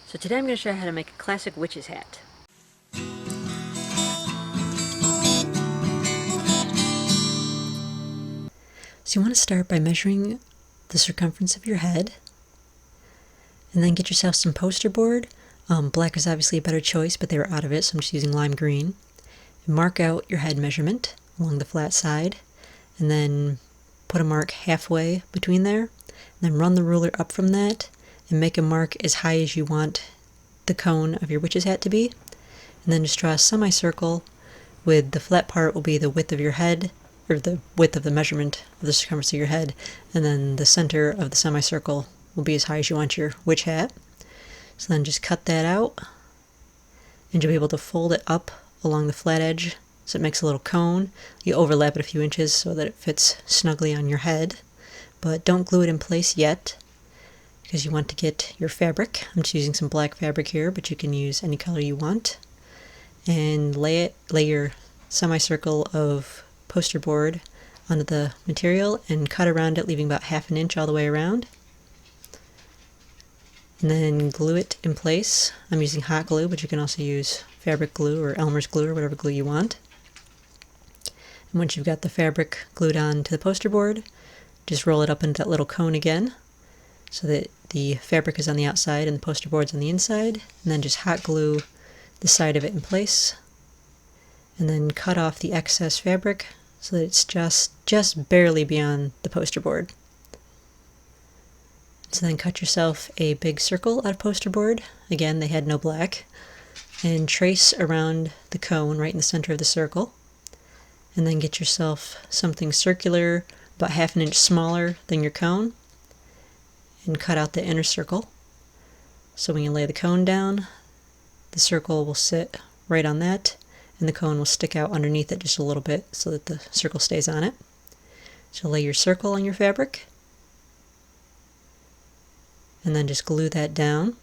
So today I'm going to show you how to make a classic witch's hat. So you want to start by measuring the circumference of your head, and then get yourself some poster board. Black is obviously a better choice, but they were out of it, so I'm just using lime green. And mark out your head measurement along the flat side, and then put a mark halfway between there, and then run the ruler up from that, and make a mark as high as you want the cone of your witch's hat to be. And then just draw a semicircle with the flat part will be the width of your head, or the width of the measurement of the circumference of your head, and then the center of the semicircle will be as high as you want your witch hat. So then just cut that out, and you'll be able to fold it up along the flat edge so it makes a little cone. You overlap it a few inches so that it fits snugly on your head, but don't glue it in place yet because you want to get your fabric. I'm just using some black fabric here, but you can use any color you want. And lay your semicircle of poster board onto the material and cut around it, leaving about 1/2 inch all the way around. And then glue it in place. I'm using hot glue, but you can also use fabric glue or Elmer's glue or whatever glue you want. And once you've got the fabric glued on to the poster board, just roll it up into that little cone again so that the fabric is on the outside and the poster board's on the inside, and then just hot glue the side of it in place, and then cut off the excess fabric so that it's just barely beyond the poster board. So then cut yourself a big circle out of poster board. Again, they had no black. And trace around the cone right in the center of the circle. And then get yourself something circular, about 1/2 inch smaller than your cone, and cut out the inner circle. So when you lay the cone down, the circle will sit right on that, and the cone will stick out underneath it just a little bit so that the circle stays on it. So lay your circle on your fabric, and then just glue that down,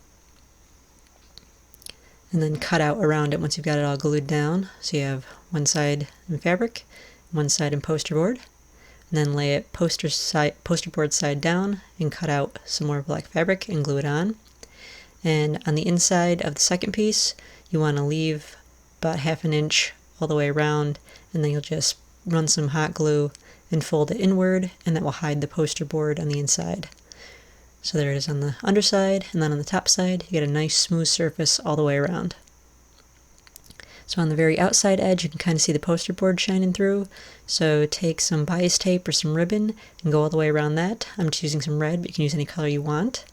and then cut out around it once you've got it all glued down. So you have one side in fabric, one side in poster board, and then lay it poster board side down and cut out some more black fabric and glue it on. And on the inside of the second piece, you want to leave about 1/2 inch all the way around, and then you'll just run some hot glue and fold it inward, and that will hide the poster board on the inside. So there it is on the underside, and then on the top side, you get a nice smooth surface all the way around. So on the very outside edge, you can kind of see the poster board shining through. So take some bias tape or some ribbon and go all the way around that. I'm just using some red, but you can use any color you want.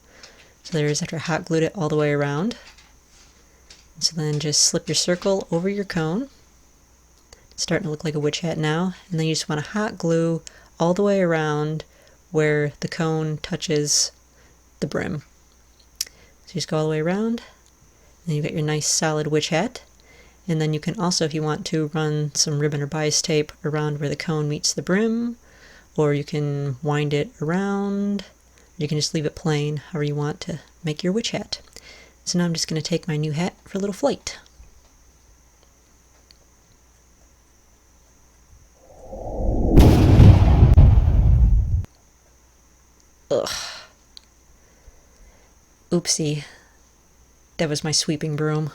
So there it is after I hot glued it all the way around. So then just slip your circle over your cone. It's starting to look like a witch hat now. And then you just want to hot glue all the way around where the cone touches the brim. So just go all the way around, and you've got your nice solid witch hat. And then you can also, if you want to, run some ribbon or bias tape around where the cone meets the brim, or you can wind it around. You can just leave it plain, however you want to make your witch hat. So now I'm just going to take my new hat for a little flight. Ugh. Oopsie. That was my sweeping broom.